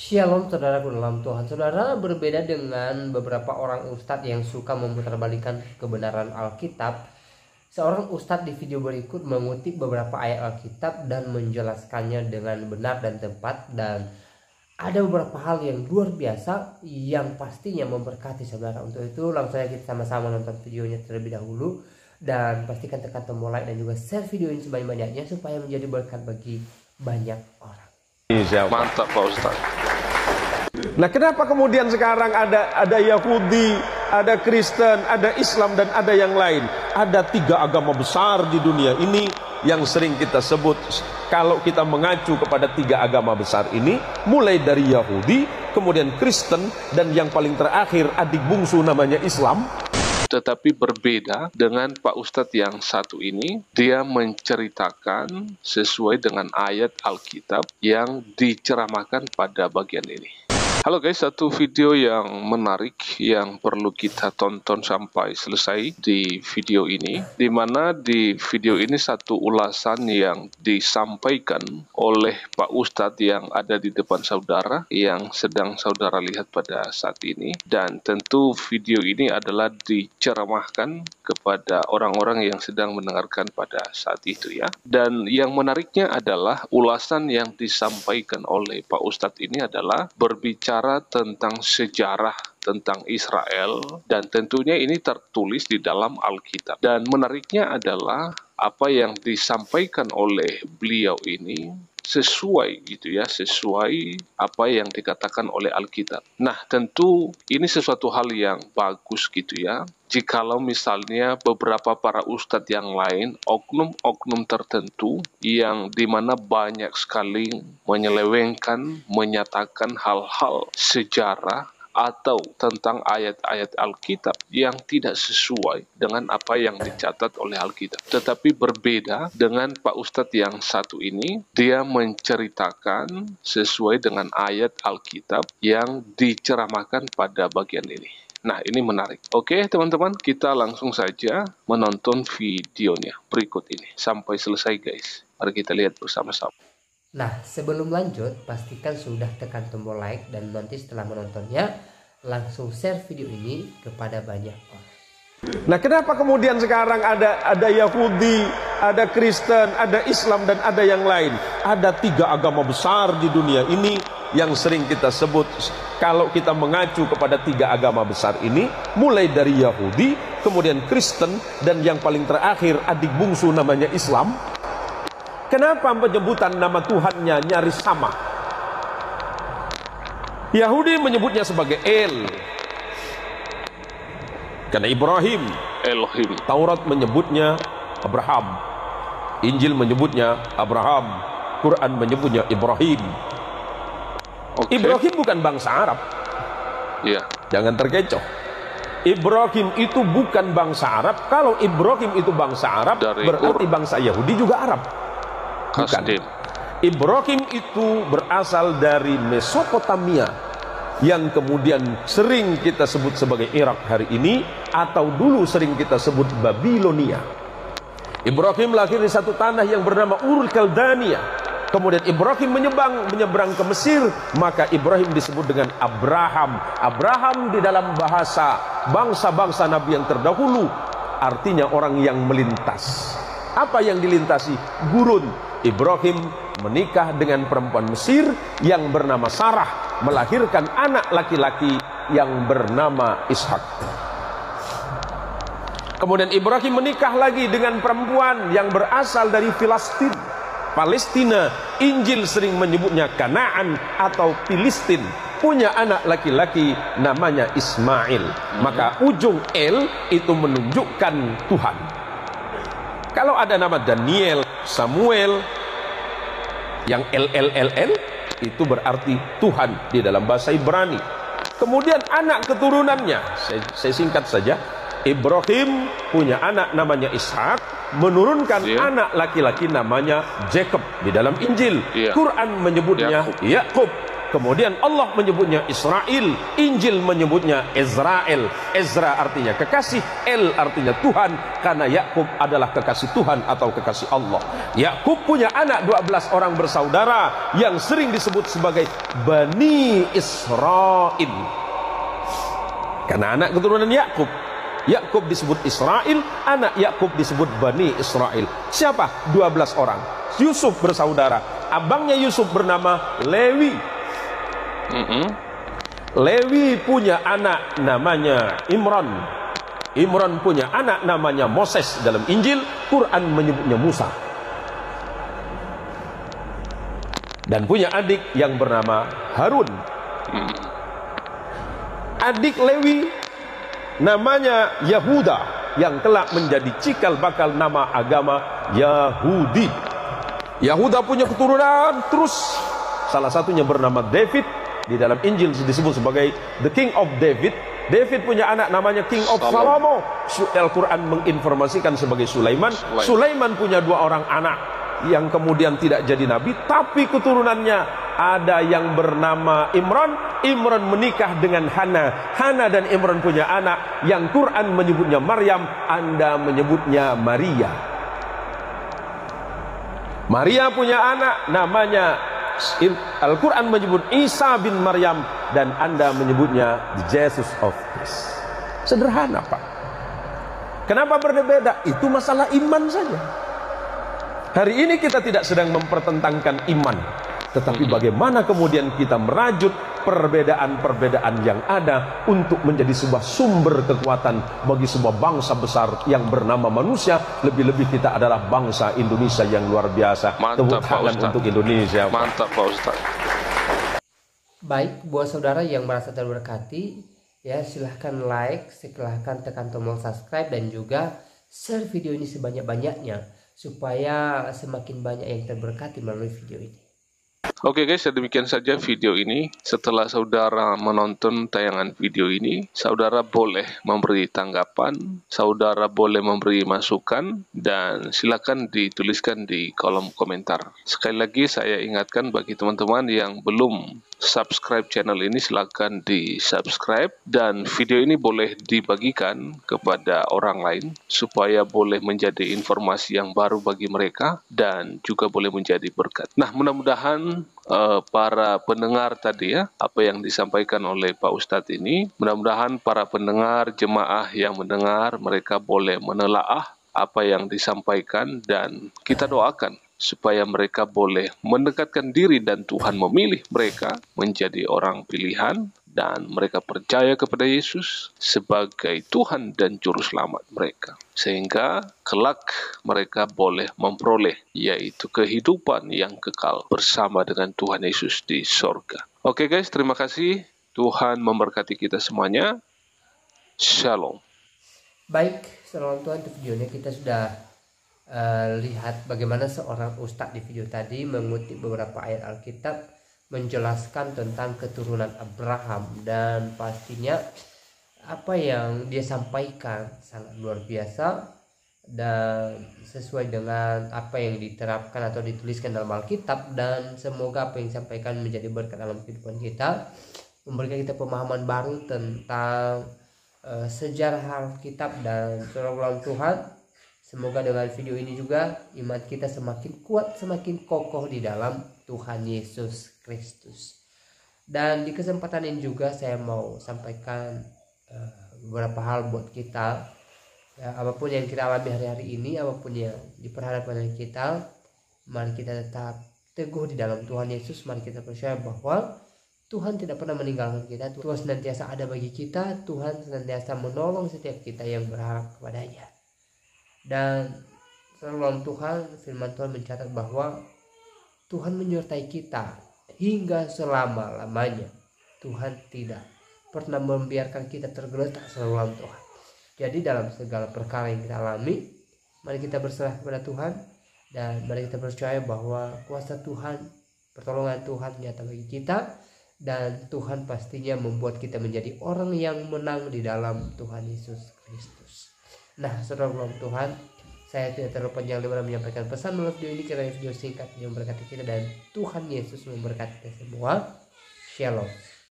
Shalom saudaraku dalam Tuhan. Saudara, berbeda dengan beberapa orang ustadz yang suka memutarbalikkan kebenaran Alkitab, seorang ustadz di video berikut mengutip beberapa ayat Alkitab dan menjelaskannya dengan benar dan tepat, dan ada beberapa hal yang luar biasa yang pastinya memberkati saudara. Untuk itu langsung saja kita sama-sama nonton videonya terlebih dahulu, dan pastikan tekan tombol like dan juga share video ini sebanyak-banyaknya supaya menjadi berkat bagi banyak orang. Mantap Pak Ustadz. Nah, kenapa kemudian sekarang ada Yahudi, ada Kristen, ada Islam, dan ada yang lain? Ada 3 agama besar di dunia ini yang sering kita sebut, kalau kita mengacu kepada 3 agama besar ini, mulai dari Yahudi, kemudian Kristen, dan yang paling terakhir adik bungsu namanya Islam. Tetapi berbeda dengan Pak Ustadz yang satu ini, dia menceritakan sesuai dengan ayat Alkitab yang diceramahkan pada bagian ini. Halo guys, satu video yang menarik yang perlu kita tonton sampai selesai di video ini, di mana di video ini satu ulasan yang disampaikan oleh Pak Ustadz yang ada di depan saudara, yang sedang saudara lihat pada saat ini, dan tentu video ini adalah diceramahkan kepada orang-orang yang sedang mendengarkan pada saat itu ya. Dan yang menariknya adalah ulasan yang disampaikan oleh Pak Ustadz ini adalah berbicara tentang sejarah tentang Israel, dan tentunya ini tertulis di dalam Alkitab. Dan menariknya adalah apa yang disampaikan oleh beliau ini sesuai gitu ya, sesuai apa yang dikatakan oleh Alkitab. Nah, tentu ini sesuatu hal yang bagus gitu ya. Jikalau misalnya beberapa para ustadz yang lain, oknum-oknum tertentu yang dimana banyak sekali menyelewengkan, menyatakan hal-hal sejarah atau tentang ayat-ayat Alkitab yang tidak sesuai dengan apa yang dicatat oleh Alkitab. Tetapi berbeda dengan Pak Ustadz yang satu ini, dia menceritakan sesuai dengan ayat Alkitab yang diceramahkan pada bagian ini. Nah, ini menarik. Oke, teman-teman, kita langsung saja menonton videonya berikut ini. Sampai selesai, guys. Mari kita lihat bersama-sama. Nah, sebelum lanjut, pastikan sudah tekan tombol like, dan nanti setelah menontonnya langsung share video ini kepada banyak orang. Nah, kenapa kemudian sekarang ada Yahudi, ada Kristen, ada Islam, dan ada yang lain? Ada 3 agama besar di dunia ini yang sering kita sebut, kalau kita mengacu kepada 3 agama besar ini, mulai dari Yahudi, kemudian Kristen, dan yang paling terakhir adik bungsu namanya Islam. Kenapa penyebutan nama Tuhannya nyaris sama? Yahudi menyebutnya sebagai El, karena Ibrahim. Elohim. Taurat menyebutnya Abraham, Injil menyebutnya Abraham, Quran menyebutnya Ibrahim. Okay. Ibrahim bukan bangsa Arab. Iya. Jangan terkecoh. Ibrahim itu bukan bangsa Arab. Kalau Ibrahim itu bangsa Arab, berarti bangsa Yahudi juga Arab. Bukan. Ibrahim itu berasal dari Mesopotamia, yang kemudian sering kita sebut sebagai Irak hari ini, atau dulu sering kita sebut Babilonia. Ibrahim lahir di satu tanah yang bernama Urul Kaldania. Kemudian Ibrahim menyeberang ke Mesir, maka Ibrahim disebut dengan Abraham. Abraham di dalam bahasa bangsa-bangsa Nabi yang terdahulu artinya orang yang melintas. Apa yang dilintasi? Gurun. Ibrahim menikah dengan perempuan Mesir yang bernama Sarah, melahirkan anak laki-laki yang bernama Ishak. Kemudian Ibrahim menikah lagi dengan perempuan yang berasal dari Palestina. Injil sering menyebutnya Kanaan atau Filistin. Punya anak laki-laki namanya Ismail. Maka ujung El itu menunjukkan Tuhan. Kalau ada nama Daniel, Samuel, yang LLLL itu berarti Tuhan di dalam bahasa Ibrani. Kemudian anak keturunannya, saya singkat saja. Ibrahim punya anak namanya Ishak, menurunkan anak laki-laki namanya Jacob di dalam Injil. Quran menyebutnya Yakub. Kemudian Allah menyebutnya Israel, Injil menyebutnya Israel. Ezra artinya kekasih, El artinya Tuhan, karena Yakub adalah kekasih Tuhan atau kekasih Allah. Yakub punya anak 12 orang bersaudara yang sering disebut sebagai Bani Israel, karena anak keturunan Yakub. Yakub disebut Israel, anak Yakub disebut Bani Israel. Siapa? 12 orang. Yusuf bersaudara, abangnya Yusuf bernama Lewi. Lewi punya anak namanya Imran. Imran punya anak namanya Moses. Dalam Injil, Quran menyebutnya Musa. Dan punya adik yang bernama Harun. Adik Lewi namanya Yahuda, yang kelak menjadi cikal bakal nama agama Yahudi. Yahuda punya keturunan terus, salah satunya bernama David. Di dalam Injil disebut sebagai the King of David. David punya anak namanya King of Salomo. Al-Quran menginformasikan sebagai Sulaiman. Sulaiman punya 2 orang anak yang kemudian tidak jadi nabi, tapi keturunannya ada yang bernama Imran. Imran menikah dengan Hana. Hana dan Imran punya anak yang Quran menyebutnya Maryam, Anda menyebutnya Maria. Maria punya anak namanya, Al-Quran menyebut Isa bin Maryam, dan Anda menyebutnya the Jesus of Christ. Sederhana, Pak. Kenapa berbeda? Itu masalah iman saja. Hari ini kita tidak sedang mempertentangkan iman, tetapi bagaimana kemudian kita merajut perbedaan-perbedaan yang ada untuk menjadi sebuah sumber kekuatan bagi sebuah bangsa besar yang bernama manusia. Lebih-lebih kita adalah bangsa Indonesia yang luar biasa. Tepuk tangan untuk Indonesia. Mantap Pak Ustaz. Baik, buat saudara yang merasa terberkati, ya silahkan like, silahkan tekan tombol subscribe, dan juga share video ini sebanyak-banyaknya supaya semakin banyak yang terberkati melalui video ini. Oke guys, demikian saja video ini. Setelah saudara menonton tayangan video ini, saudara boleh memberi tanggapan, saudara boleh memberi masukan, dan silakan dituliskan di kolom komentar. Sekali lagi saya ingatkan bagi teman-teman yang belum subscribe channel ini, silakan di subscribe, dan video ini boleh dibagikan kepada orang lain supaya boleh menjadi informasi yang baru bagi mereka dan juga boleh menjadi berkat. Nah, mudah-mudahan para pendengar tadi, ya, apa yang disampaikan oleh Pak Ustadz ini, mudah-mudahan para pendengar, jemaah yang mendengar, mereka boleh menelaah apa yang disampaikan, dan kita doakan supaya mereka boleh mendekatkan diri dan Tuhan memilih mereka menjadi orang pilihan, dan mereka percaya kepada Yesus sebagai Tuhan dan Juru Selamat mereka, sehingga kelak mereka boleh memperoleh yaitu kehidupan yang kekal bersama dengan Tuhan Yesus di sorga. Oke guys, terima kasih. Tuhan memberkati kita semuanya. Shalom. Baik, salam Tuhan. Untuk videonya kita sudah lihat bagaimana seorang ustadz di video tadi mengutip beberapa ayat Alkitab menjelaskan tentang keturunan Abraham, dan pastinya apa yang dia sampaikan sangat luar biasa dan sesuai dengan apa yang diterapkan atau dituliskan dalam Alkitab, dan semoga apa yang disampaikan menjadi berkat dalam kehidupan kita, memberikan kita pemahaman baru tentang sejarah Alkitab dan firman Tuhan. Semoga dengan video ini juga iman kita semakin kuat, semakin kokoh di dalam Tuhan Yesus Kristus. Dan di kesempatan ini juga saya mau sampaikan beberapa hal buat kita. Ya, apapun yang kita alami hari-hari ini, apapun yang diperhadapkan dengan kita, mari kita tetap teguh di dalam Tuhan Yesus. Mari kita percaya bahwa Tuhan tidak pernah meninggalkan kita. Tuhan senantiasa ada bagi kita. Tuhan senantiasa menolong setiap kita yang berharap kepadanya. Dan firman Tuhan mencatat bahwa Tuhan menyertai kita hingga selama-lamanya. Tuhan tidak pernah membiarkan kita tergeletak selalu Tuhan. Jadi dalam segala perkara yang kita alami, mari kita berserah kepada Tuhan, dan mari kita percaya bahwa kuasa Tuhan, pertolongan Tuhan nyata bagi kita, dan Tuhan pastinya membuat kita menjadi orang yang menang di dalam Tuhan Yesus Kristus. Nah, saudara Tuhan, saya tidak terlalu panjang lebar menyampaikan pesan melalui video ini karena video singkat yang memberkati kita, dan Tuhan Yesus memberkati kita semua. Shalom.